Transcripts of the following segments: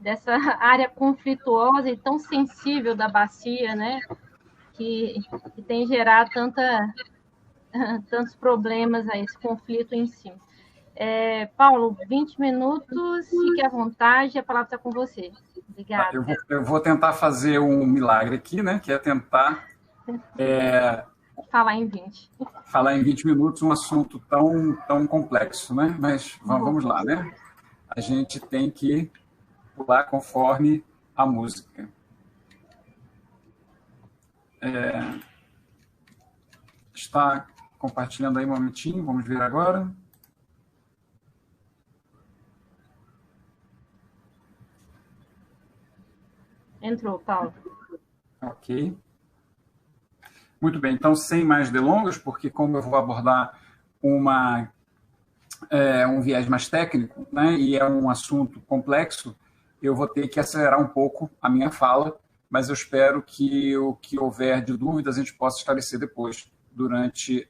dessa área conflituosa e tão sensível da bacia, né? Que tem gerado tantos problemas a esse conflito em si. Paulo, 20 minutos, fique à vontade, a palavra está com você. Obrigada. Eu vou tentar fazer um milagre aqui, né? Que é tentar falar em 20. Falar em 20 minutos um assunto tão complexo, né? Mas vamos lá, né? A gente tem que pular conforme a música. Está compartilhando aí um momentinho, vamos ver agora. Entrou, Paulo. Ok. Muito bem, então, sem mais delongas, porque como eu vou abordar um viés mais técnico, né, e é um assunto complexo, eu vou ter que acelerar um pouco a minha fala, mas eu espero que o que houver de dúvidas a gente possa esclarecer depois, durante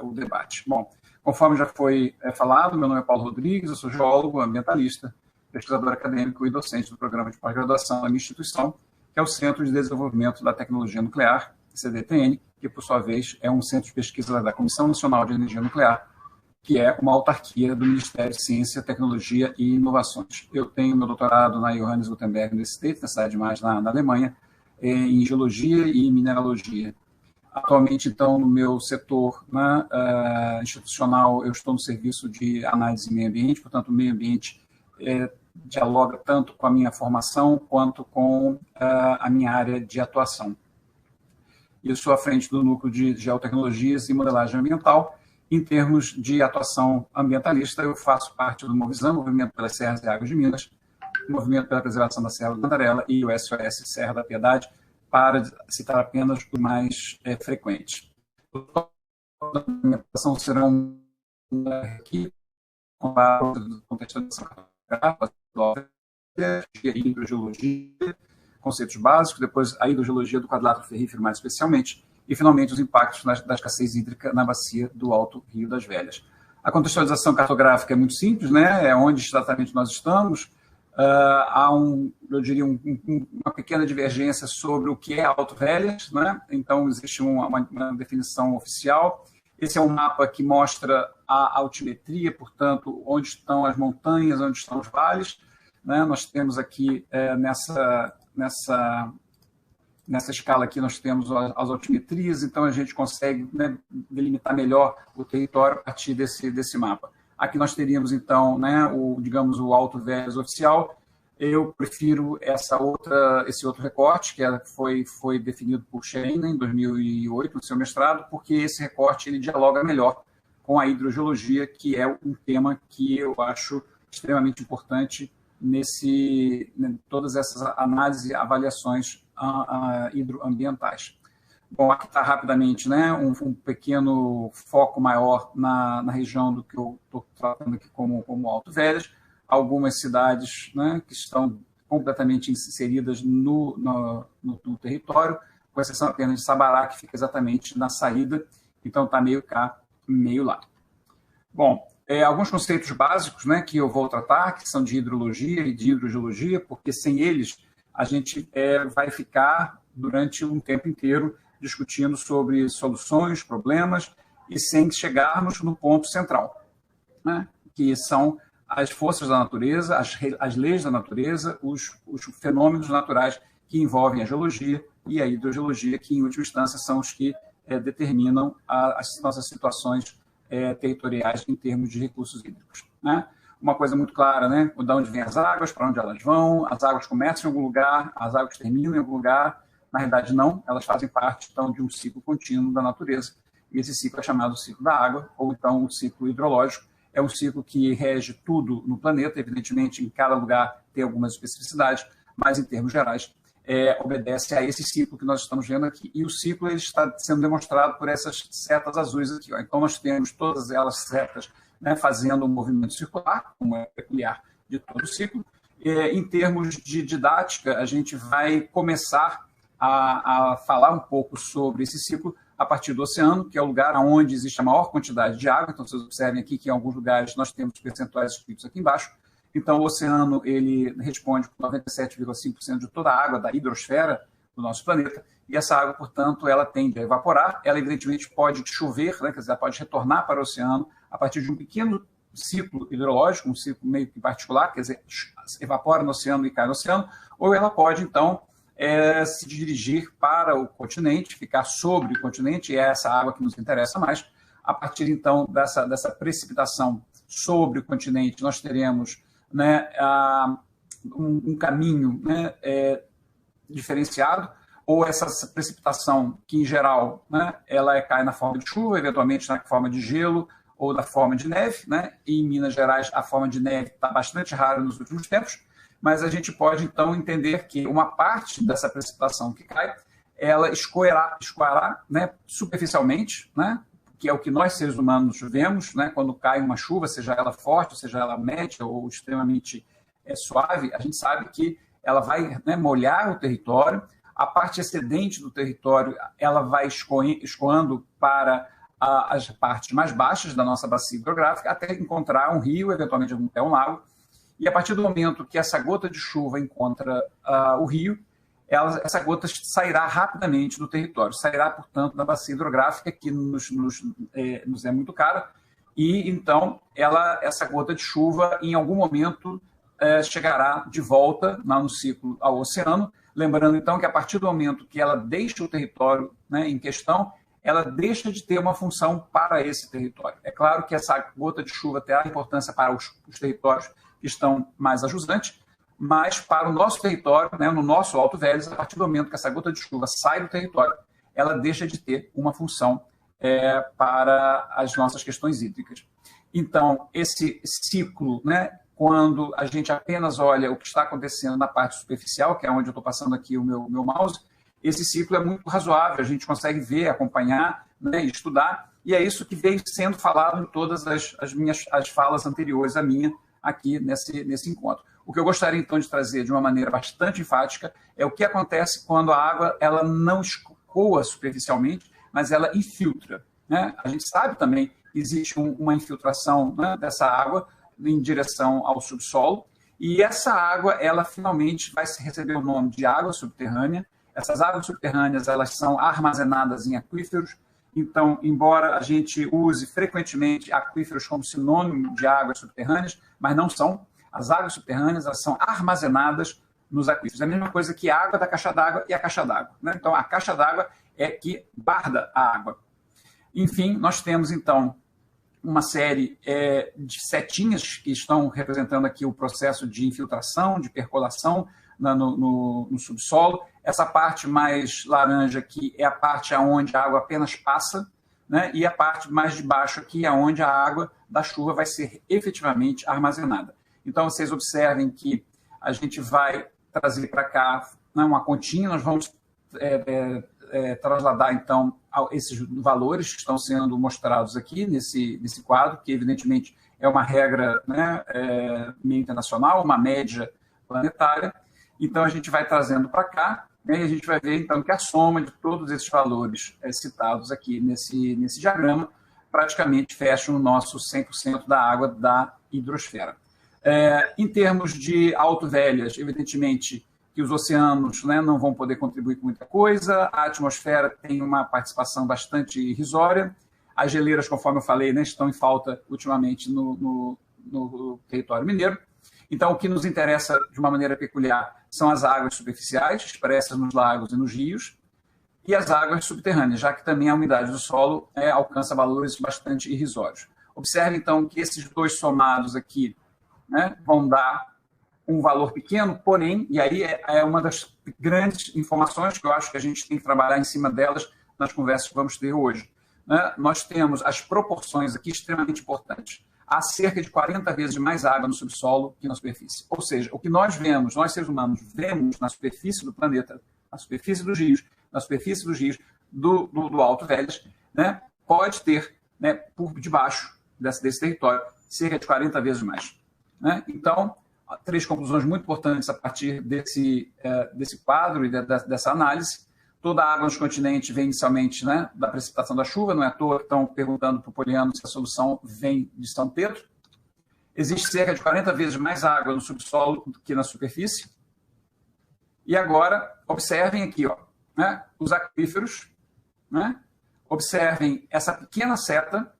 o debate. Bom, conforme já foi falado, meu nome é Paulo Rodrigues, eu sou geólogo, ambientalista, pesquisador acadêmico e docente do programa de pós-graduação da minha instituição, que é o Centro de Desenvolvimento da Tecnologia Nuclear, CDTN, que, por sua vez, é um centro de pesquisa da Comissão Nacional de Energia Nuclear, que é uma autarquia do Ministério de Ciência, Tecnologia e Inovações. Eu tenho meu doutorado na Johannes Gutenberg Universität, na cidade de Mais, na Alemanha, em Geologia e Mineralogia. Atualmente, então, no meu setor institucional, eu estou no serviço de análise de meio ambiente, portanto, o meio ambiente dialoga tanto com a minha formação quanto com a minha área de atuação. Eu sou à frente do Núcleo de Geotecnologias e Modelagem Ambiental. Em termos de atuação ambientalista, eu faço parte do Movisam, Movimento pelas Serras e Águas de Minas, Movimento pela Preservação da Serra do Cantarela e o SOS Serra da Piedade, para citar apenas os mais frequentes. A apresentação serão aqui com a contextualização de hidrogeologia, conceitos básicos, depois a hidrogeologia do quadrilátero ferrífero mais especialmente, e finalmente os impactos da escassez hídrica na bacia do Alto Rio das Velhas. A contextualização cartográfica é muito simples, né? É onde exatamente nós estamos. Há eu diria, uma pequena divergência sobre o que é Alto Velhas, né? Então existe uma definição oficial. Esse é um mapa que mostra a altimetria, portanto, onde estão as montanhas, onde estão os vales, né? Nós temos aqui nessa escala aqui nós temos as altimetrias, então a gente consegue, né, delimitar melhor o território a partir desse mapa. Aqui nós teríamos, então, né, o Alto Velhas oficial. Eu prefiro esse outro recorte, que foi definido por Schein em 2008, no seu mestrado, porque esse recorte ele dialoga melhor com a hidrogeologia, que é um tema que eu acho extremamente importante todas essas análises e avaliações hidroambientais. Bom, aqui está rapidamente, né, um pequeno foco maior na região do que eu estou tratando aqui como Alto Velhas, algumas cidades, né, que estão completamente inseridas no território, com exceção apenas de Sabará, que fica exatamente na saída, então está meio cá, meio lá. Bom, alguns conceitos básicos, né, que eu vou tratar, que são de hidrologia e de hidrogeologia, porque sem eles a gente vai ficar durante um tempo inteiro discutindo sobre soluções, problemas, e sem chegarmos no ponto central, né, que são as forças da natureza, as leis da natureza, os fenômenos naturais que envolvem a geologia e a hidrogeologia, que, em última instância, são os que determinam as nossas situações territoriais em termos de recursos hídricos, né? Uma coisa muito clara, né? De onde vêm as águas, para onde elas vão, as águas começam em algum lugar, as águas terminam em algum lugar. Na realidade, não, elas fazem parte, então, de um ciclo contínuo da natureza. E esse ciclo é chamado ciclo da água, ou então o ciclo hidrológico. É um ciclo que rege tudo no planeta, evidentemente, em cada lugar tem algumas especificidades, mas, em termos gerais, obedece a esse ciclo que nós estamos vendo aqui. E o ciclo ele está sendo demonstrado por essas setas azuis aqui. Ó. Então, nós temos todas elas setas, né, fazendo um movimento circular, como é peculiar de todo o ciclo. Em termos de didática, a gente vai começar a falar um pouco sobre esse ciclo a partir do oceano, que é o lugar onde existe a maior quantidade de água. Então, vocês observem aqui que em alguns lugares nós temos percentuais escritos aqui embaixo. Então, o oceano ele responde por 97,5% de toda a água da hidrosfera do nosso planeta, e essa água, portanto, ela tende a evaporar, ela evidentemente pode chover, né, quer dizer, ela pode retornar para o oceano a partir de um pequeno ciclo hidrológico, um ciclo meio que particular, quer dizer, evapora no oceano e cai no oceano, ou ela pode, então, se dirigir para o continente, ficar sobre o continente, e é essa água que nos interessa mais. A partir, então, dessa precipitação sobre o continente, nós teremos, né, um caminho, né, diferenciado, ou essa precipitação que, em geral, né, ela cai na forma de chuva, eventualmente na forma de gelo ou da forma de neve, né? E em Minas Gerais a forma de neve está bastante rara nos últimos tempos, mas a gente pode, então, entender que uma parte dessa precipitação que cai, ela escoará, né, superficialmente, né, que é o que nós, seres humanos, vemos, né, quando cai uma chuva, seja ela forte, seja ela média ou extremamente suave, a gente sabe que ela vai, né, molhar o território, a parte excedente do território ela vai escoando para as partes mais baixas da nossa bacia hidrográfica, até encontrar um rio, eventualmente até um lago, e a partir do momento que essa gota de chuva encontra o rio, essa gota sairá rapidamente do território, sairá, portanto, da bacia hidrográfica, que nos é muito cara, e então essa gota de chuva, em algum momento, chegará de volta no ciclo ao oceano, lembrando, então, que a partir do momento que ela deixa o território, né, em questão, ela deixa de ter uma função para esse território. É claro que essa gota de chuva terá importância para os territórios que estão mais ajustantes, mas para o nosso território, né, no nosso Alto Velhas, a partir do momento que essa gota de chuva sai do território, ela deixa de ter uma função para as nossas questões hídricas. Então, esse ciclo, né, quando a gente apenas olha o que está acontecendo na parte superficial, que é onde eu estou passando aqui o meu mouse, esse ciclo é muito razoável, a gente consegue ver, acompanhar, né, estudar, e é isso que veio sendo falado em todas as falas anteriores à minha aqui nesse encontro. O que eu gostaria, então, de trazer de uma maneira bastante enfática é o que acontece quando a água ela não escoa superficialmente, mas ela infiltra, né? A gente sabe também que existe uma infiltração, né, dessa água em direção ao subsolo, e essa água, ela finalmente vai receber o nome de água subterrânea. Essas águas subterrâneas, elas são armazenadas em aquíferos, então, embora a gente use frequentemente aquíferos como sinônimo de águas subterrâneas, mas não são. As águas subterrâneas, elas são armazenadas nos aquíferos. É a mesma coisa que a água da caixa d'água e a caixa d'água, né? Então, a caixa d'água é que guarda a água. Enfim, nós temos, então, uma série de setinhas que estão representando aqui o processo de infiltração, de percolação no subsolo. Essa parte mais laranja aqui é a parte onde a água apenas passa, né? E a parte mais de baixo aqui é onde a água da chuva vai ser efetivamente armazenada. Então, vocês observem que a gente vai trazer para cá, né, uma continha, nós vamos trasladar, então, esses valores que estão sendo mostrados aqui nesse quadro, que evidentemente é uma regra, né, meio internacional, uma média planetária. Então, a gente vai trazendo para cá, né, e a gente vai ver, então, que a soma de todos esses valores citados aqui nesse diagrama praticamente fecha o nosso 100% da água da hidrosfera. Em termos de Alto Velhas, evidentemente que os oceanos, né, não vão poder contribuir com muita coisa, a atmosfera tem uma participação bastante irrisória, as geleiras, conforme eu falei, né, estão em falta ultimamente no território mineiro. Então, o que nos interessa de uma maneira peculiar são as águas superficiais, expressas nos lagos e nos rios, e as águas subterrâneas, já que também a umidade do solo alcança valores bastante irrisórios. Observe, então, que esses dois somados aqui, né, vão dar um valor pequeno, porém, e aí é uma das grandes informações que eu acho que a gente tem que trabalhar em cima delas nas conversas que vamos ter hoje, né? Nós temos as proporções aqui extremamente importantes. Há cerca de 40 vezes mais água no subsolo que na superfície. Ou seja, o que nós vemos, nós seres humanos vemos na superfície do planeta, na superfície dos rios, do Alto Velhas, né, pode ter, né, por debaixo desse território cerca de 40 vezes mais, né? Então, 3 conclusões muito importantes a partir desse quadro e dessa análise. Toda a água nos continentes vem inicialmente, né, da precipitação da chuva, não é à toa que estão perguntando para o Poliano se a solução vem de São Pedro. existe cerca de 40 vezes mais água no subsolo do que na superfície. E agora, observem aqui, ó, né, os aquíferos, né? Observem essa pequena seta.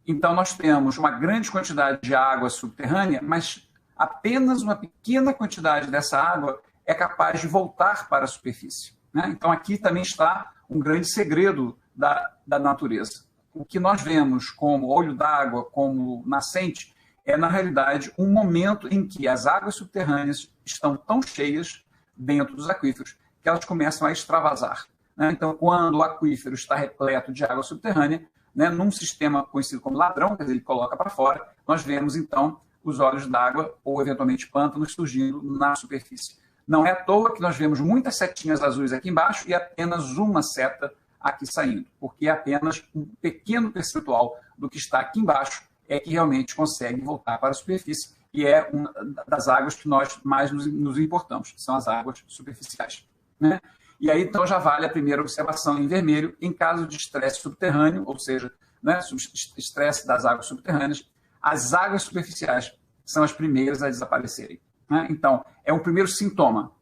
Então, nós temos uma grande quantidade de água subterrânea, mas apenas uma pequena quantidade dessa água é capaz de voltar para a superfície, né? Então, aqui também está um grande segredo da natureza. O que nós vemos como olho d'água, como nascente, é, na realidade, um momento em que as águas subterrâneas estão tão cheias dentro dos aquíferos que elas começam a extravasar, né? Então, quando o aquífero está repleto de água subterrânea, né, num sistema conhecido como ladrão, quer dizer, ele coloca para fora, nós vemos, então, os olhos d'água ou, eventualmente, pântanos surgindo na superfície. Não é à toa que nós vemos muitas setinhas azuis aqui embaixo e apenas uma seta aqui saindo, porque apenas um pequeno percentual do que está aqui embaixo é que realmente consegue voltar para a superfície e é uma das águas que nós mais nos importamos, que são as águas superficiais, né? E aí, então, já vale a primeira observação em vermelho, em caso de estresse subterrâneo, ou seja, né, estresse das águas subterrâneas, as águas superficiais são as primeiras a desaparecerem, né? Então, é um primeiro sintoma.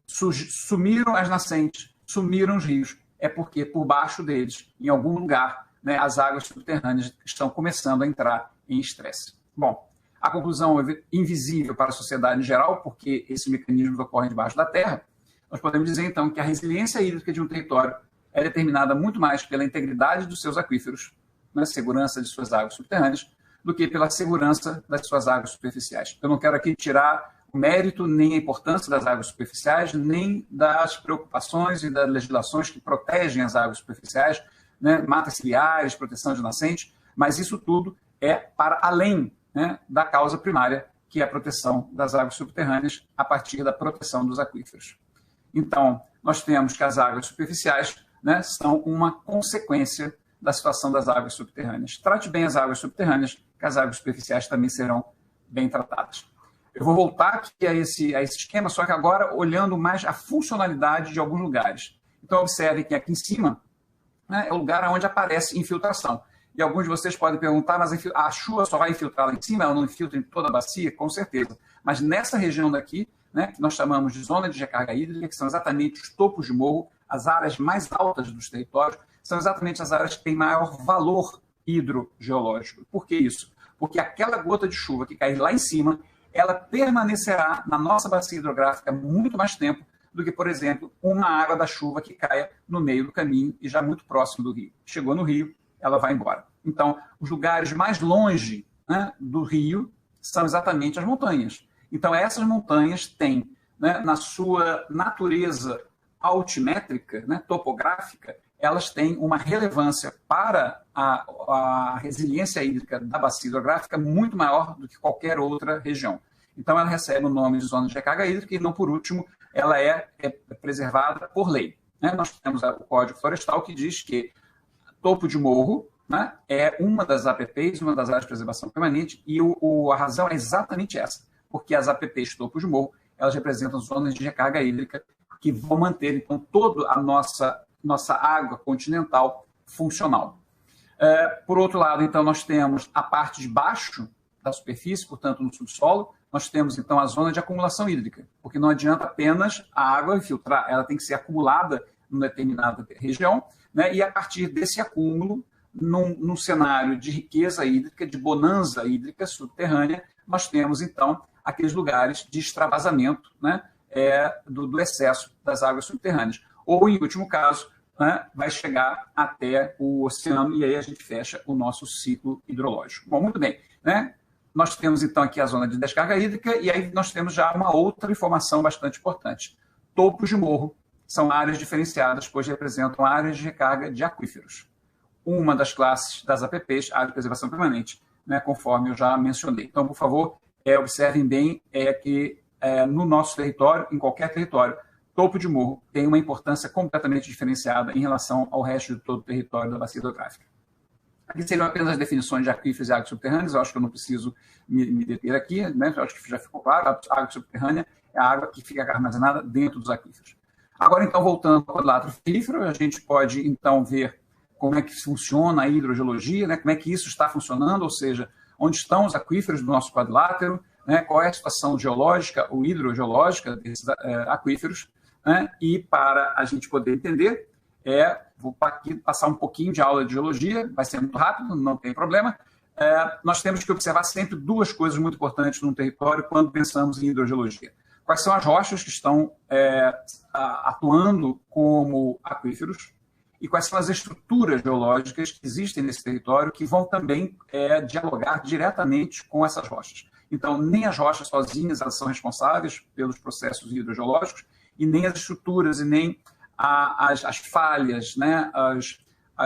Sumiram as nascentes, sumiram os rios, é porque por baixo deles, em algum lugar, né, as águas subterrâneas estão começando a entrar em estresse. Bom, a conclusão é invisível para a sociedade em geral, porque esses mecanismos ocorrem debaixo da terra. Nós podemos dizer, então, que a resiliência hídrica de um território é determinada muito mais pela integridade dos seus aquíferos, né, segurança de suas águas subterrâneas, do que pela segurança das suas águas superficiais. Eu não quero aqui tirar o mérito nem a importância das águas superficiais, nem das preocupações e das legislações que protegem as águas superficiais, né, matas ciliares, proteção de nascentes, mas isso tudo é para além, né, da causa primária, que é a proteção das águas subterrâneas a partir da proteção dos aquíferos. Então, nós temos que as águas superficiais, né, são uma consequência da situação das águas subterrâneas. Trate bem as águas subterrâneas, que as águas superficiais também serão bem tratadas. Eu vou voltar aqui a esse esquema, só que agora olhando mais a funcionalidade de alguns lugares. Então, observe que aqui em cima, né, é o lugar onde aparece infiltração. E alguns de vocês podem perguntar, mas a chuva só vai infiltrar lá em cima? Ela não infiltra em toda a bacia? Com certeza. Mas nessa região daqui, né, que nós chamamos de zona de recarga hídrica, que são exatamente os topos de morro, as áreas mais altas dos territórios, são exatamente as áreas que têm maior valor hidrogeológico. Por que isso? Porque aquela gota de chuva que cai lá em cima, ela permanecerá na nossa bacia hidrográfica muito mais tempo do que, por exemplo, uma água da chuva que caia no meio do caminho e já muito próximo do rio. Chegou no rio, ela vai embora. Então, os lugares mais longe, né, do rio são exatamente as montanhas. Então, essas montanhas têm, né, na sua natureza altimétrica, né, topográfica, elas têm uma relevância para a resiliência hídrica da bacia hidrográfica muito maior do que qualquer outra região. Então, ela recebe o nome de zona de recarga hídrica e, não por último, ela é preservada por lei, né? Nós temos o Código Florestal que diz que topo de morro, né, é uma das APPs, uma das áreas de preservação permanente, e a razão é exatamente essa, porque as APPs topo de morro, elas representam zonas de recarga hídrica que vão manter, então, toda a nossa água continental funcional. Por outro lado, então, nós temos a parte de baixo da superfície, portanto, no subsolo, nós temos, então, a zona de acumulação hídrica, porque não adianta apenas a água infiltrar, ela tem que ser acumulada em determinada região, né, e a partir desse acúmulo, num cenário de riqueza hídrica, de bonança hídrica subterrânea, nós temos, então, aqueles lugares de extravasamento, né, do excesso das águas subterrâneas. Ou, em último caso, né, vai chegar até o oceano e aí a gente fecha o nosso ciclo hidrológico. Bom, muito bem, né? Nós temos, então, aqui a zona de descarga hídrica e aí nós temos já uma outra informação bastante importante. Topos de morro são áreas diferenciadas, pois representam áreas de recarga de aquíferos. Uma das classes das APPs, área de preservação permanente, né, conforme eu já mencionei. Então, por favor, observem bem que no nosso território, em qualquer território, topo de morro tem uma importância completamente diferenciada em relação ao resto de todo o território da bacia hidrográfica. Aqui seriam apenas as definições de aquíferos e águas subterrâneas, eu acho que eu não preciso me deter aqui, né? Eu acho que já ficou claro, a água subterrânea é a água que fica armazenada dentro dos aquíferos. Agora, então, voltando ao quadrilátero aquífero, a gente pode, então, ver como é que funciona a hidrogeologia, né? Como é que isso está funcionando, ou seja, onde estão os aquíferos do nosso quadrilátero, né, qual é a situação geológica ou hidrogeológica desses aquíferos, né, e para a gente poder entender, vou aqui passar um pouquinho de aula de geologia, vai ser muito rápido, não tem problema. Nós temos que observar sempre duas coisas muito importantes num território quando pensamos em hidrogeologia. Quais são as rochas que estão atuando como aquíferos e quais são as estruturas geológicas que existem nesse território que vão também dialogar diretamente com essas rochas. Então, nem as rochas sozinhas elas são responsáveis pelos processos hidrogeológicos e nem as estruturas e nem as falhas, né,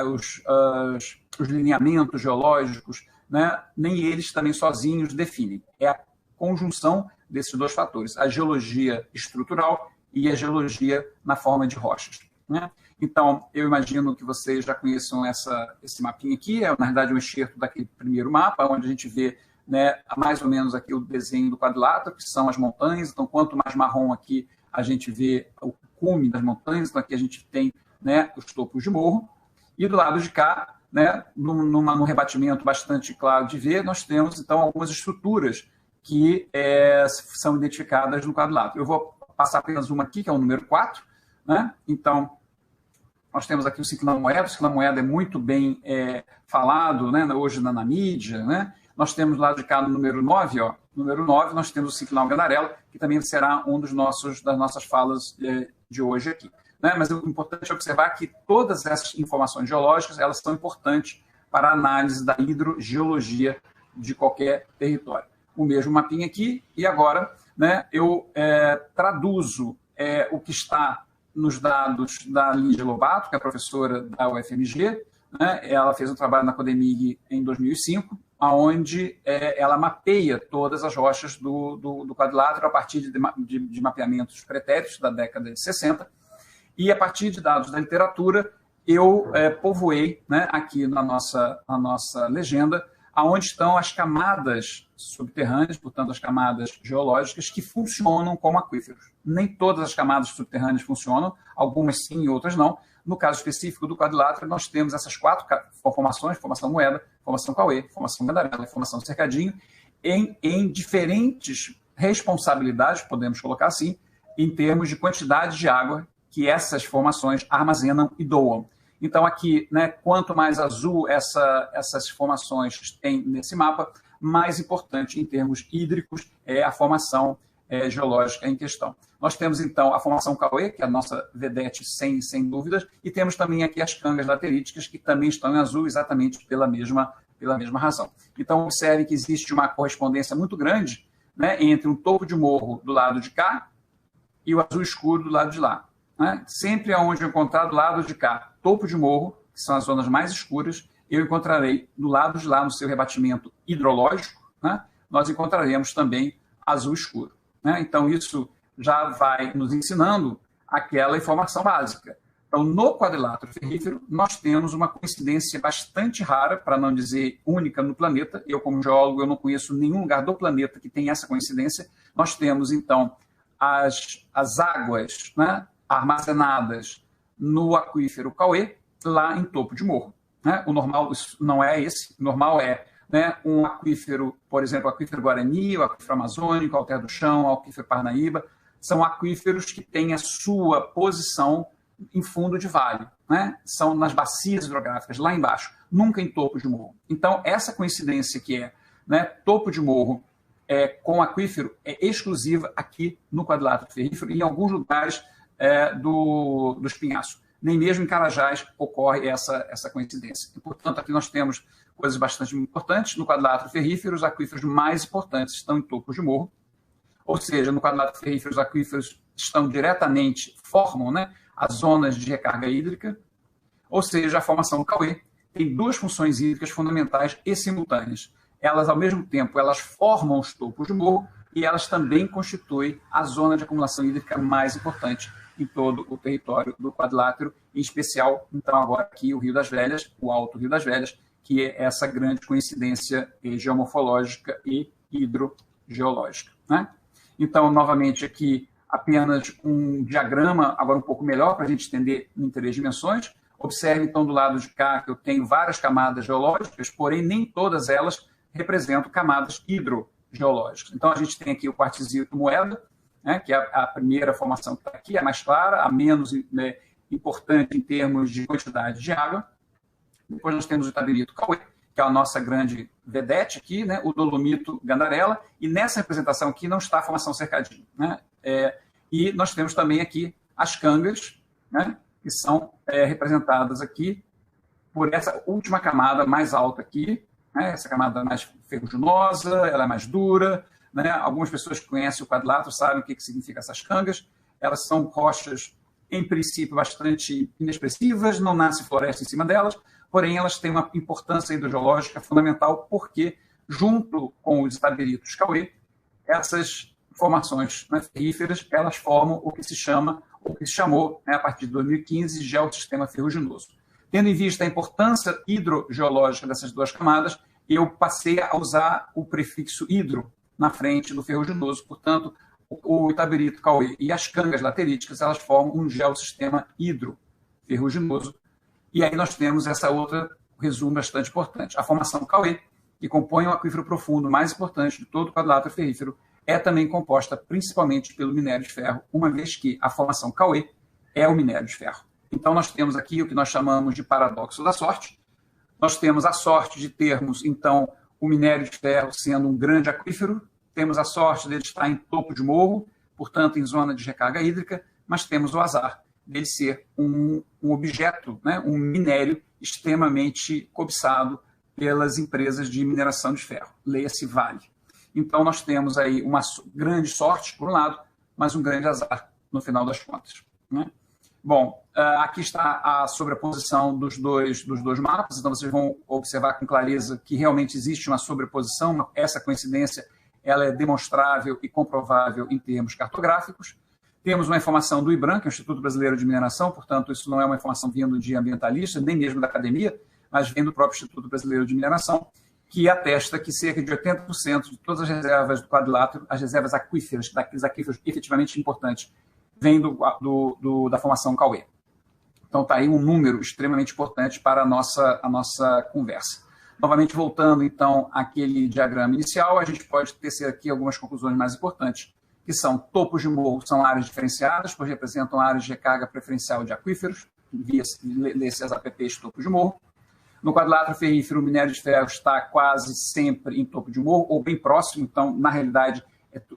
os lineamentos geológicos, né, nem eles também sozinhos definem. É a conjunção desses dois fatores, a geologia estrutural e a geologia na forma de rochas, né? Então, eu imagino que vocês já conheçam esse mapinha aqui, na verdade um enxerto daquele primeiro mapa, onde a gente vê, né, mais ou menos aqui o desenho do quadrilátero, que são as montanhas. Então, quanto mais marrom aqui, a gente vê o cume das montanhas. Então, aqui a gente tem, né, os topos de morro. E do lado de cá, né, num rebatimento bastante claro de ver, nós temos, então, algumas estruturas que são identificadas no quadrilátero. Eu vou passar apenas uma aqui, que é o número 4. Né? Então, nós temos aqui o ciclão-moeda. O ciclão-moeda é muito bem falado, né, hoje na mídia. Né? Nós temos do lado de cá no número 9, ó, número 9, nós temos o ciclão Gandarella, que também será um das nossas falas de hoje aqui. Né? Mas o importante é observar que todas essas informações geológicas elas são importantes para a análise da hidrogeologia de qualquer território. O mesmo mapinha aqui, e agora, né, eu traduzo o que está nos dados da Lídia Lobato, que é a professora da UFMG. Né? Ela fez um trabalho na Codemig em 2005, onde ela mapeia todas as rochas do quadrilátero a partir de mapeamentos pretéritos da década de 60, e a partir de dados da literatura, eu povoei, né, aqui na nossa legenda, aonde estão as camadas subterrâneas, portanto, as camadas geológicas que funcionam como aquíferos. Nem todas as camadas subterrâneas funcionam, algumas sim e outras não. No caso específico do quadrilátero, nós temos essas 4 formações, formação moeda, formação Cauê, formação Gandarella e formação Cercadinho, em diferentes responsabilidades, podemos colocar assim, em termos de quantidade de água que essas formações armazenam e doam. Então, aqui, né, quanto mais azul essas formações têm nesse mapa, mais importante em termos hídricos é a formação geológica em questão. Nós temos, então, a formação Cauê, que é a nossa vedete sem dúvidas, e temos também aqui as cangas lateríticas, que também estão em azul exatamente pela mesma razão. Então, observe que existe uma correspondência muito grande, né, entre um topo de morro do lado de cá e o azul escuro do lado de lá. Né? Sempre onde eu encontrar do lado de cá topo de morro, que são as zonas mais escuras, eu encontrarei do lado de lá, no seu rebatimento hidrológico, né, nós encontraremos também azul escuro. Né? Então, isso já vai nos ensinando aquela informação básica. Então, no quadrilátero ferrífero, nós temos uma coincidência bastante rara, para não dizer única no planeta. Eu, como geólogo, eu não conheço nenhum lugar do planeta que tenha essa coincidência. Nós temos, então, as águas, né, armazenadas no aquífero Cauê, lá em topo de morro. Né? O normal não é esse. O normal é, né, um aquífero, por exemplo, o aquífero Guarani, o aquífero Amazônico, o Alter do Chão, o aquífero Parnaíba. São aquíferos que têm a sua posição em fundo de vale. Né? São nas bacias hidrográficas, lá embaixo, nunca em topo de morro. Então, essa coincidência que é, né, topo de morro com aquífero é exclusiva aqui no quadrilátero ferrífero e em alguns lugares do Espinhaço. Nem mesmo em Carajás ocorre essa coincidência. E, portanto, aqui nós temos coisas bastante importantes. No quadrilátero ferrífero, os aquíferos mais importantes estão em topos de morro. Ou seja, no quadrilátero ferrífero, os aquíferos estão diretamente, formam, né, as zonas de recarga hídrica. Ou seja, a formação Cauê tem 2 funções hídricas fundamentais e simultâneas. Elas, ao mesmo tempo, elas formam os topos de morro e elas também constituem a zona de acumulação hídrica mais importante em todo o território do quadrilátero, em especial, então, agora aqui o Rio das Velhas, o Alto Rio das Velhas, que é essa grande coincidência geomorfológica e hidrogeológica. Né? Então, novamente, aqui apenas um diagrama, agora um pouco melhor, para a gente entender em 3 dimensões. Observe, então, do lado de cá, que eu tenho várias camadas geológicas, porém nem todas elas representam camadas hidrogeológicas. Então, a gente tem aqui o quartzito moeda, né, que é a primeira formação que está aqui, a mais clara, a menos importante em termos de quantidade de água. Depois nós temos o itabirito cauê, que é a nossa grande vedete aqui, né, o dolomito gandarela, e nessa representação aqui não está a formação cercadinho, né? E nós temos também aqui as cangas, né, que são representadas aqui por essa última camada mais alta aqui, né, essa camada mais ferruginosa, ela é mais dura, né? Algumas pessoas que conhecem o quadrilátero sabem o que significa essas cangas. Elas são rochas, em princípio, bastante inexpressivas, não nasce floresta em cima delas, porém elas têm uma importância hidrogeológica fundamental porque, junto com os itabiritos cauê, essas formações, né, ferríferas, elas formam o que se chama, ou que se chamou, né, a partir de 2015, geossistema ferruginoso. Tendo em vista a importância hidrogeológica dessas duas camadas, eu passei a usar o prefixo hidro na frente do ferruginoso. Portanto, o itabirito cauê e as cangas lateríticas, elas formam um geossistema hidroferruginoso. E aí nós temos essa outra resumo bastante importante. A formação cauê, que compõe o aquífero profundo mais importante de todo o quadrilátero ferrífero, é também composta principalmente pelo minério de ferro, uma vez que a formação cauê é o minério de ferro. Então, nós temos aqui o que nós chamamos de paradoxo da sorte. Nós temos a sorte de termos, então, o minério de ferro sendo um grande aquífero, temos a sorte dele estar em topo de morro, portanto, em zona de recarga hídrica, mas temos o azar dele ser um objeto, né, um minério extremamente cobiçado pelas empresas de mineração de ferro, leia-se Vale. Então, nós temos aí uma grande sorte, por um lado, mas um grande azar, no final das contas, né? Bom, aqui está a sobreposição dos dois mapas, então vocês vão observar com clareza que realmente existe uma sobreposição, essa coincidência ela é demonstrável e comprovável em termos cartográficos. Temos uma informação do IBRAM, que é o Instituto Brasileiro de Mineração, portanto, isso não é uma informação vindo de ambientalistas, nem mesmo da academia, mas vem do próprio Instituto Brasileiro de Mineração, que atesta que cerca de 80% de todas as reservas do quadrilátero, as reservas aquíferas, daqueles aquíferos efetivamente importantes, vem da formação cauê. Então, está aí um número extremamente importante para a nossa conversa. Novamente, voltando, então, àquele diagrama inicial, a gente pode tecer aqui algumas conclusões mais importantes, que são topos de morro, são áreas diferenciadas, pois representam áreas de recarga preferencial de aquíferos, lê-se as APPs de topo de morro. No quadrilátero ferrífero, o minério de ferro está quase sempre em topo de morro, ou bem próximo, então, na realidade,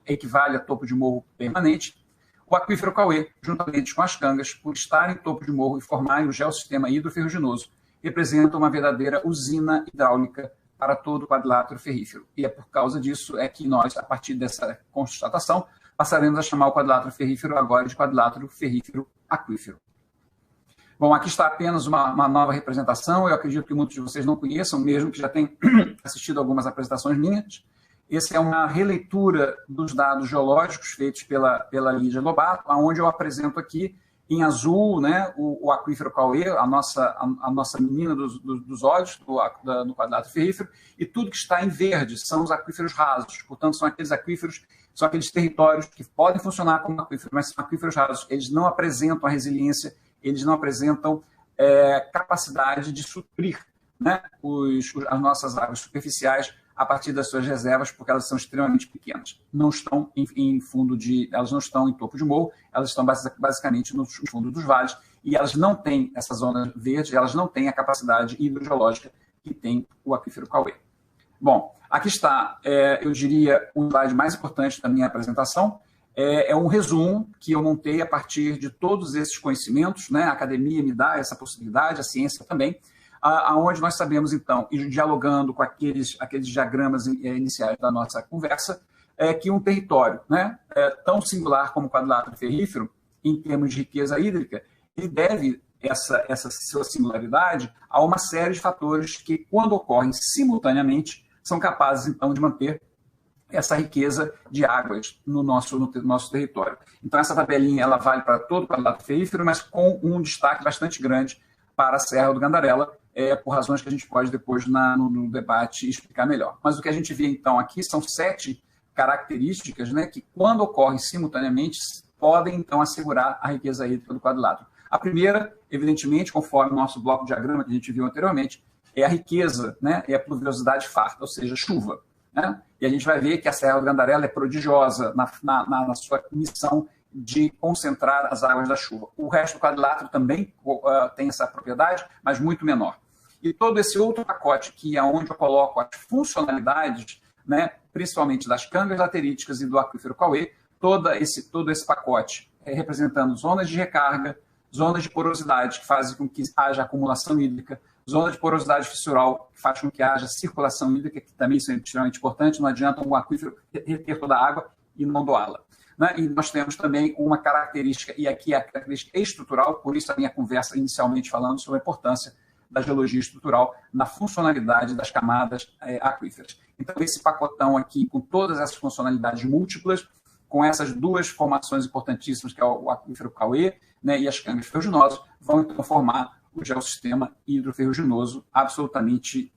equivale a topo de morro permanente. O aquífero cauê, juntamente com as cangas, por estar em topo de morro e formarem o geossistema hidroferruginoso, representa uma verdadeira usina hidráulica para todo o quadrilátero ferrífero. E é por causa disso que nós, a partir dessa constatação, passaremos a chamar o quadrilátero ferrífero agora de quadrilátero ferrífero aquífero. Bom, aqui está apenas uma nova representação, eu acredito que muitos de vocês não conheçam, mesmo que já tenham assistido algumas apresentações minhas. Essa é uma releitura dos dados geológicos feitos pela Lídia Lobato, onde eu apresento aqui em azul, né, o aquífero cauê, a nossa menina dos olhos do quadrilátero ferrífero, e tudo que está em verde são os aquíferos rasos. Portanto, são aqueles aquíferos, são aqueles territórios que podem funcionar como aquíferos, mas são aquíferos rasos. Eles não apresentam a resiliência, eles não apresentam capacidade de suprir, né, as nossas águas superficiais a partir das suas reservas, porque elas são extremamente pequenas. Não estão elas não estão em topo de morro, elas estão basicamente no fundo dos vales, e elas não têm essa zona verde, elas não têm a capacidade hidrogeológica que tem o aquífero cauê. Bom, aqui está, eu diria, o slide mais importante da minha apresentação, é um resumo que eu montei a partir de todos esses conhecimentos, né? A academia me dá essa possibilidade, a ciência também, aonde nós sabemos, então, e dialogando com aqueles diagramas iniciais da nossa conversa, que um território, né, tão singular como o quadrilátero ferrífero, em termos de riqueza hídrica, ele deve essa sua singularidade a uma série de fatores que, quando ocorrem simultaneamente, são capazes, então, de manter essa riqueza de águas no nosso território. Então, essa tabelinha ela vale para todo o quadrilátero ferrífero, mas com um destaque bastante grande para a Serra do Gandarela, por razões que a gente pode depois no debate explicar melhor. Mas o que a gente vê então aqui são 7 características, né, que quando ocorrem simultaneamente podem então assegurar a riqueza hídrica do quadrilátero. A primeira, evidentemente, conforme o nosso bloco de diagrama que a gente viu anteriormente, é a riqueza, né, é a pluviosidade farta, ou seja, chuva. Né? E a gente vai ver que a Serra do Gandarela é prodigiosa na sua missão de concentrar as águas da chuva. O resto do quadrilátero também tem essa propriedade, mas muito menor. E todo esse outro pacote, que é onde eu coloco as funcionalidades, né, principalmente das cangas lateríticas e do aquífero Cauê, todo esse pacote representando zonas de recarga, zonas de porosidade, que fazem com que haja acumulação hídrica, zona de porosidade fissural, que faz com que haja circulação hídrica, que também é extremamente importante, não adianta um aquífero reter toda a água e não doá-la. Né? E nós temos também uma característica, e aqui é a característica estrutural, por isso a minha conversa inicialmente falando sobre a importância da geologia estrutural na funcionalidade das camadas aquíferas. Então, esse pacotão aqui, com todas essas funcionalidades múltiplas, com essas duas formações importantíssimas, que é o aquífero Cauê, né, e as cangas ferruginosas, vão então formar o geossistema hidroferruginoso absolutamente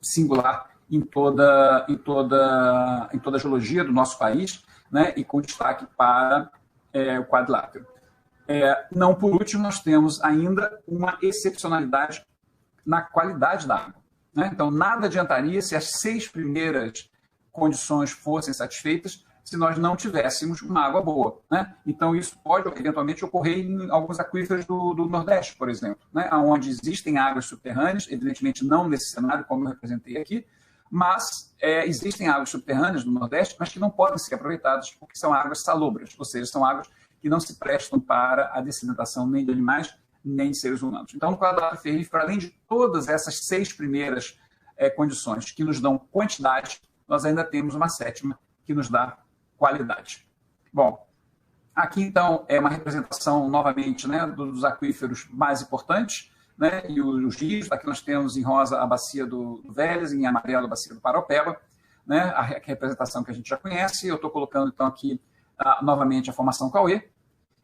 singular em toda a geologia do nosso país, né, e com destaque para o quadrilátero. Não por último, nós temos ainda uma excepcionalidade na qualidade da água. Né? Então, nada adiantaria se as 6 primeiras condições fossem satisfeitas se nós não tivéssemos uma água boa. Né? Então, isso pode eventualmente ocorrer em alguns aquíferos do Nordeste, por exemplo, né? Onde existem águas subterrâneas, evidentemente não nesse cenário, como eu representei aqui, mas existem águas subterrâneas no Nordeste, mas que não podem ser aproveitadas porque são águas salobras, ou seja, são águas que não se prestam para a dessedentação nem de animais, nem de seres humanos. Então, no quadrilátero ferrífero, além de todas essas 6 primeiras condições que nos dão quantidade, nós ainda temos uma 7ª que nos dá qualidade. Bom, aqui então é uma representação novamente, né, dos aquíferos mais importantes, né, e os rios. Aqui nós temos em rosa a bacia do Velhas, em amarelo a bacia do Paraupeba, né, a representação que a gente já conhece. Eu estou colocando então aqui novamente a formação Cauê.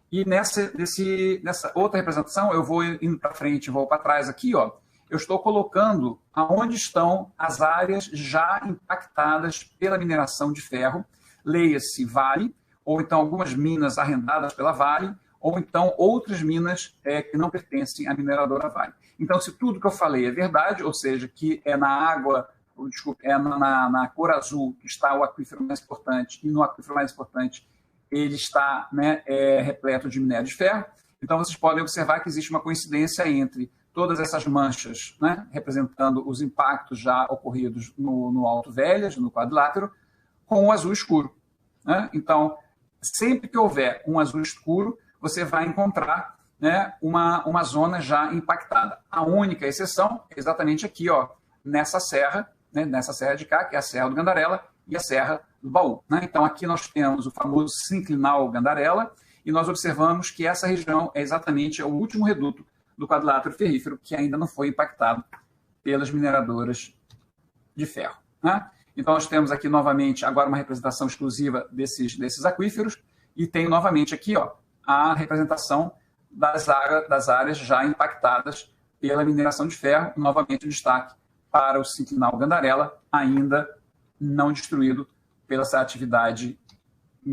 E nessa outra representação, eu vou indo para frente e vou para trás aqui, ó, eu estou colocando aonde estão as áreas já impactadas pela mineração de ferro, leia-se Vale, ou então algumas minas arrendadas pela Vale, ou então outras minas que não pertencem à mineradora Vale. Então, se tudo que eu falei é verdade, ou seja, que é na água, na cor azul que está o aquífero mais importante, e no aquífero mais importante ele está, né, repleto de minério de ferro, então vocês podem observar que existe uma coincidência entre todas essas manchas, né, representando os impactos já ocorridos no Alto Velhas, no quadrilátero, com o azul escuro. Né? Então, sempre que houver um azul escuro, você vai encontrar, né, uma zona já impactada. A única exceção é exatamente aqui, ó, nessa serra, né, nessa serra de cá, que é a Serra do Gandarela e a Serra do Baú. Né? Então, aqui nós temos o famoso sinclinal Gandarela, e nós observamos que essa região é exatamente o último reduto do quadrilátero ferrífero que ainda não foi impactado pelas mineradoras de ferro. Né? Então, nós temos aqui novamente agora uma representação exclusiva desses aquíferos, e tem novamente aqui, ó, a representação das áreas já impactadas pela mineração de ferro, novamente o destaque para o sinclinal Gandarela, ainda não destruído pela essa atividade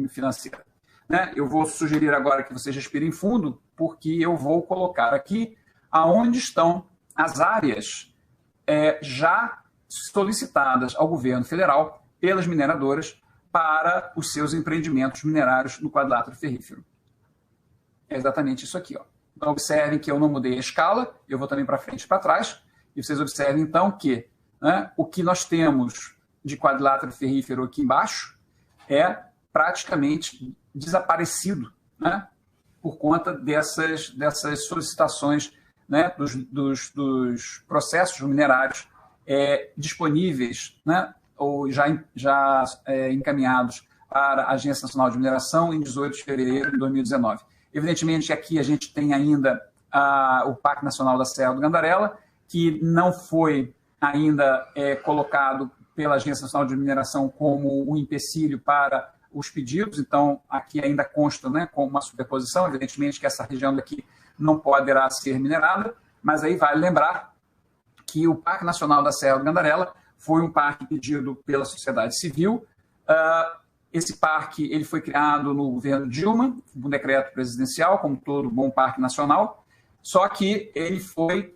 financeira. Né? Eu vou sugerir agora que vocês respirem fundo, porque eu vou colocar aqui aonde estão as áreas já solicitadas ao governo federal pelas mineradoras para os seus empreendimentos minerários no quadrilátero ferrífero. É exatamente isso aqui. Ó. Então, observem que eu não mudei a escala, eu vou também para frente e para trás, e vocês observem, então, que, né, o que nós temos de quadrilátero ferrífero aqui embaixo é praticamente desaparecido, né, por conta dessas solicitações, né, dos processos minerários disponíveis, né, ou já encaminhados para a Agência Nacional de Mineração em 18 de fevereiro de 2019. Evidentemente, aqui a gente tem ainda o Parque Nacional da Serra do Gandarela, que não foi ainda colocado pela Agência Nacional de Mineração como um empecilho para os pedidos, então aqui ainda consta, né, como uma superposição, evidentemente que essa região daqui não poderá ser minerada, mas aí vale lembrar que o Parque Nacional da Serra do Gandarela foi um parque pedido pela sociedade civil. Esse parque ele foi criado no governo Dilma, um decreto presidencial, como todo bom parque nacional, só que ele foi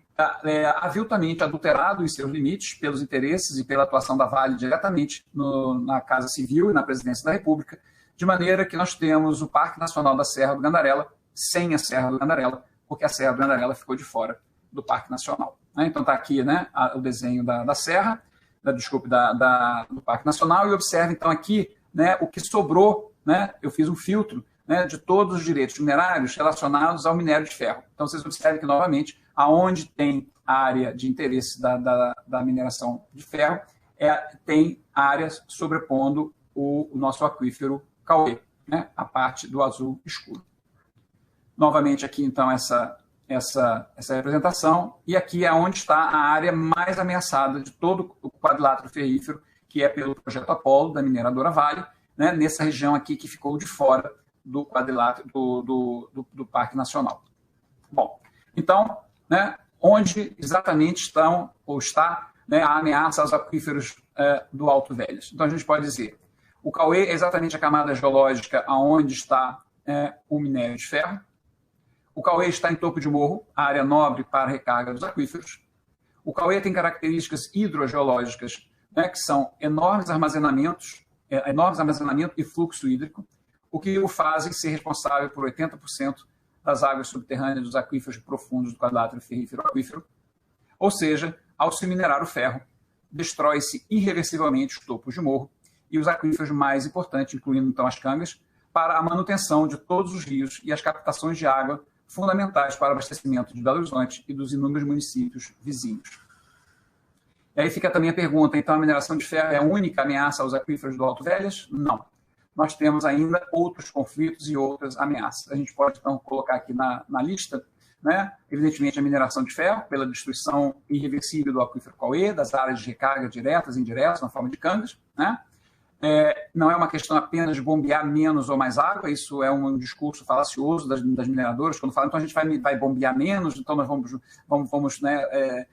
aviltamente adulterado em seus limites pelos interesses e pela atuação da Vale diretamente na Casa Civil e na Presidência da República, de maneira que nós temos o Parque Nacional da Serra do Gandarela sem a Serra do Gandarela, porque a Serra do Gandarela ficou de fora do Parque Nacional. Então está aqui, né, o desenho da Serra, do Parque Nacional, e observe então aqui, né, o que sobrou, né, eu fiz um filtro, né, de todos os direitos minerários relacionados ao minério de ferro. Então vocês observem que, novamente, aonde tem área de interesse da mineração de ferro, tem áreas sobrepondo o nosso aquífero Cauê, né, a parte do azul escuro. Novamente aqui, então, essa representação, e aqui é onde está a área mais ameaçada de todo o quadrilátero ferrífero, que é pelo projeto Apolo, da mineradora Vale, né, nessa região aqui que ficou de fora do quadrilátero do Parque Nacional. Bom, então, né, onde exatamente está, né, a ameaça aos aquíferos do Alto Velhas? Então, a gente pode dizer, o Cauê é exatamente a camada geológica onde está o minério de ferro. O Cauê está em topo de morro, a área nobre para a recarga dos aquíferos. O Cauê tem características hidrogeológicas, né, que são enorme armazenamento e fluxo hídrico, o que o fazem ser responsável por 80% das águas subterrâneas dos aquíferos profundos do quadrilátero ferrífero aquífero. Ou seja, ao se minerar o ferro, destrói-se irreversivelmente os topos de morro e os aquíferos mais importantes, incluindo então as cangas, para a manutenção de todos os rios e as captações de água fundamentais para o abastecimento de Belo Horizonte e dos inúmeros municípios vizinhos. E aí fica também a pergunta, então a mineração de ferro é a única ameaça aos aquíferos do Alto Velhas? Não. Nós temos ainda outros conflitos e outras ameaças. A gente pode, então, colocar aqui na lista, né, evidentemente, a mineração de ferro, pela destruição irreversível do aquífero Cauê, das áreas de recarga diretas e indiretas, na forma de cangas, né? Não é uma questão apenas de bombear menos ou mais água, isso é um discurso falacioso das mineradoras, quando falam, então a gente vai bombear menos, então nós vamos né,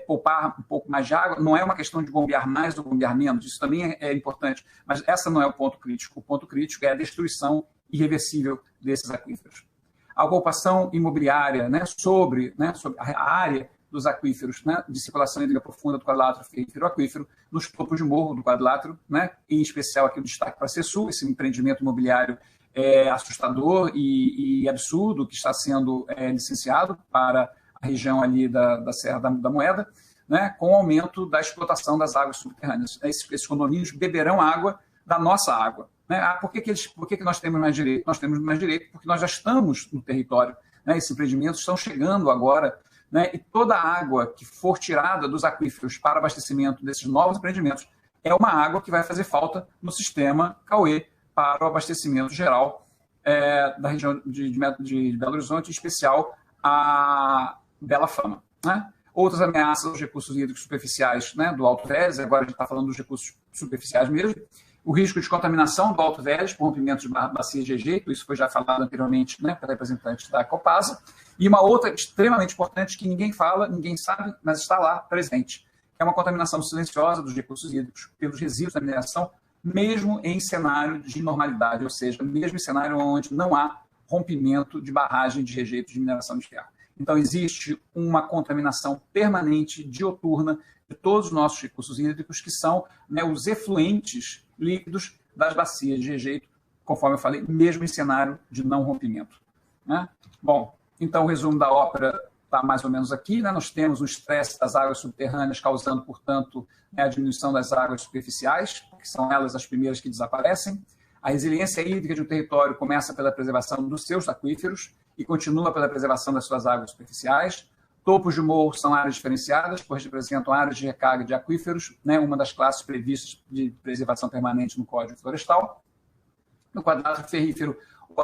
poupar um pouco mais de água. Não é uma questão de bombear mais ou bombear menos, isso também é importante, mas essa não é o ponto crítico. O ponto crítico é a destruição irreversível desses aquíferos. A ocupação imobiliária, né, sobre a área dos aquíferos, né, de circulação hídrica profunda do quadrilátero ferrífero aquífero, nos topos de morro do quadrilátero, né, em especial aqui o destaque para a CESU, esse empreendimento imobiliário assustador e absurdo que está sendo licenciado para a região ali da Serra da Moeda, né, com o aumento da explotação das águas subterrâneas. Esses condomínios beberão água da nossa água. Né? Por que nós temos mais direito? Nós temos mais direito porque nós já estamos no território. Né? Esses empreendimentos estão chegando agora, né? E toda a água que for tirada dos aquíferos para abastecimento desses novos empreendimentos é uma água que vai fazer falta no sistema Cauê para o abastecimento geral da região de Belo Horizonte, em especial a Bela Fama. Né? Outras ameaças aos recursos hídricos superficiais, né, do Alto Velhas, agora a gente está falando dos recursos superficiais mesmo, o risco de contaminação do Alto Velhas por rompimento de bacias de rejeito, isso foi já falado anteriormente, né, pela representante da Copasa, e uma outra extremamente importante que ninguém fala, ninguém sabe, mas está lá presente, que é uma contaminação silenciosa dos recursos hídricos pelos resíduos da mineração, mesmo em cenário de normalidade, ou seja, mesmo em cenário onde não há rompimento de barragem de rejeito de mineração de ferro. Então, existe uma contaminação permanente, dioturna, de todos os nossos recursos hídricos, que são, né, os efluentes líquidos das bacias de rejeito, conforme eu falei, mesmo em cenário de não rompimento. Né? Bom, então o resumo da ópera está mais ou menos aqui. Né? Nós temos o estresse das águas subterrâneas, causando, portanto, né, a diminuição das águas superficiais, que são elas as primeiras que desaparecem. A resiliência hídrica de um território começa pela preservação dos seus aquíferos e continua pela preservação das suas águas superficiais. Topos de morro são áreas diferenciadas, pois representam áreas de recarga de aquíferos, né, uma das classes previstas de preservação permanente no Código Florestal. No quadrilátero ferrífero,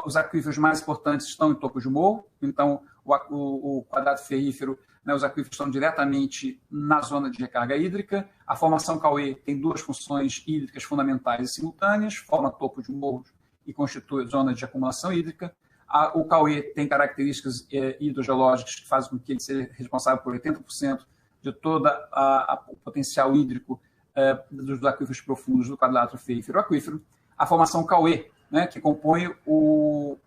os aquíferos mais importantes estão em topos de morro, então o quadrilátero ferrífero, né, os aquíferos estão diretamente na zona de recarga hídrica. A formação Cauê tem duas funções hídricas fundamentais e simultâneas, forma topo de morros e constitui zona de acumulação hídrica. O Cauê tem características hidrogeológicas que fazem com que ele seja responsável por 80% de todo o potencial hídrico dos aquíferos profundos do quadrilátero ferrífero aquífero. A formação Cauê, né, que compõe o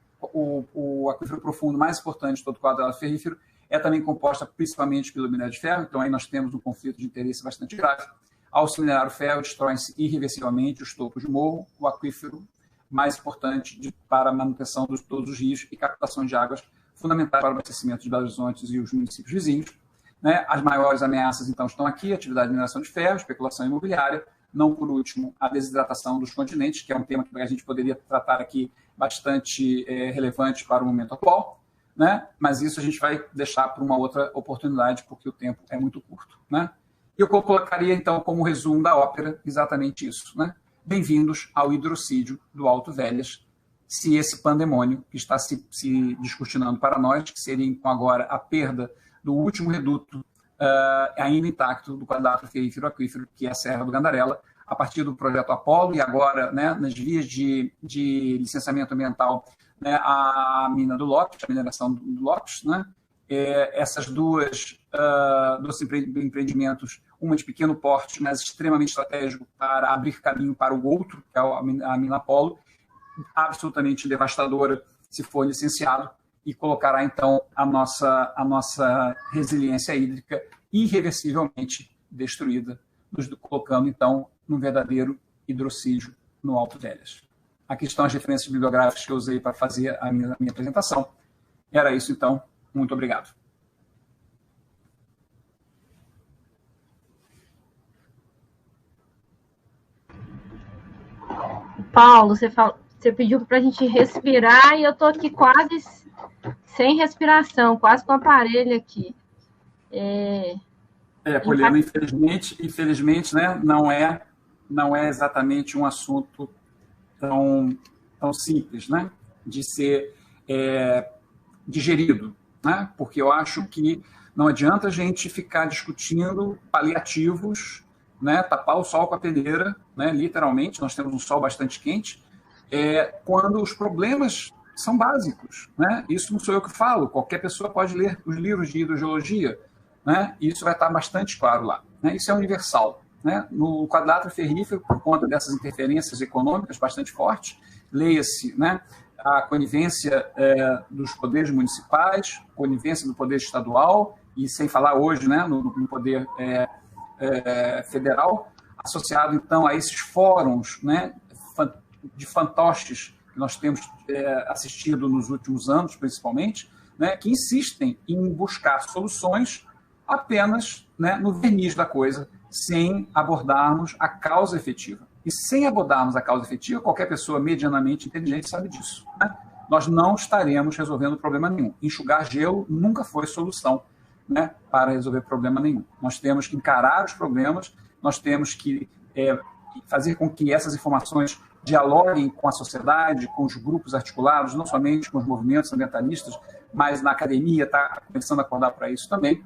aquífero profundo mais importante de todo o quadrilátero ferrífero, é também composta principalmente pelo minério de ferro, então aí nós temos um conflito de interesse bastante grave. Ao se minerar o ferro, destroem-se irreversivelmente os topos de morro, o aquífero mais importante para a manutenção de todos os rios e captação de águas, fundamentais para o abastecimento de Belo Horizonte e os municípios vizinhos. Né? As maiores ameaças, então, estão aqui, atividade de mineração de ferro, especulação imobiliária, não por último, a desidratação dos continentes, que é um tema que a gente poderia tratar aqui bastante relevante para o momento atual, né? Mas isso a gente vai deixar para uma outra oportunidade, porque o tempo é muito curto. Né? Eu colocaria, então, como resumo da ópera, exatamente isso. Né? Bem-vindos ao hidrocídio do Alto Velhas, se esse pandemônio que está se descortinando para nós, que seria, então, agora a perda do último reduto ainda intacto do quadrilátero ferrífero-aquífero, que é a Serra do Gandarela, a partir do projeto Apolo e agora, né, nas vias de licenciamento ambiental, né, a mina do Lopes, a mineração do Lopes, né, essas dois empreendimentos, uma de pequeno porte, mas extremamente estratégico para abrir caminho para o outro, que é a mina Apolo, absolutamente devastadora se for licenciado, e colocará, então, a nossa resiliência hídrica irreversivelmente destruída, nos colocando, então, num verdadeiro hidrocídio no Alto Velhas. Aqui estão as referências bibliográficas que eu usei para fazer a minha apresentação. Era isso, então. Muito obrigado. Paulo, você pediu para a gente respirar e eu estou aqui quase sem respiração, quase com o aparelho aqui. Poliana, infelizmente, né, não é exatamente um assunto tão simples, né, de ser digerido, né, porque eu acho que não adianta a gente ficar discutindo paliativos, né, tapar o sol com a peneira, né, literalmente, nós temos um sol bastante quente, quando os problemas são básicos, né? Isso não sou eu que falo, qualquer pessoa pode ler os livros de hidrogeologia, né? E isso vai estar bastante claro lá, né? Isso é universal, né? No quadrilátero ferrífero, por conta dessas interferências econômicas bastante fortes, leia-se, né, a conivência dos poderes municipais, conivência do poder estadual, e sem falar hoje, né, no poder federal, associado, então, a esses fóruns, né, de fantoches que nós temos assistido nos últimos anos, principalmente, né, que insistem em buscar soluções apenas, né, no verniz da coisa, sem abordarmos a causa efetiva. E sem abordarmos a causa efetiva, qualquer pessoa medianamente inteligente sabe disso. Né? Nós não estaremos resolvendo problema nenhum. Enxugar gelo nunca foi solução, né, para resolver problema nenhum. Nós temos que encarar os problemas, nós temos que fazer com que essas informações dialoguem com a sociedade, com os grupos articulados, não somente com os movimentos ambientalistas, mas na academia está começando a acordar para isso também.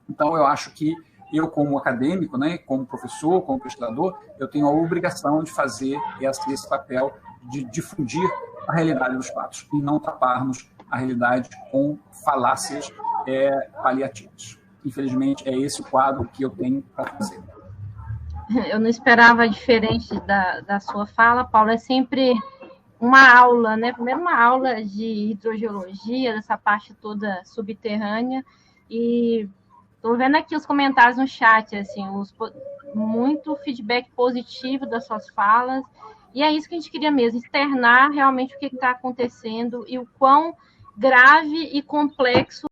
Então, eu acho que eu, como acadêmico, né, como professor, como pesquisador, eu tenho a obrigação de fazer esse papel de difundir a realidade dos fatos e não taparmos a realidade com falácias paliativas. Infelizmente, é esse o quadro que eu tenho para fazer. Eu não esperava diferente da sua fala, Paulo. É sempre uma aula, né? Primeiro uma aula de hidrogeologia, dessa parte toda subterrânea, e estou vendo aqui os comentários no chat, assim, muito feedback positivo das suas falas, e é isso que a gente queria mesmo, externar realmente o que está acontecendo e o quão grave e complexo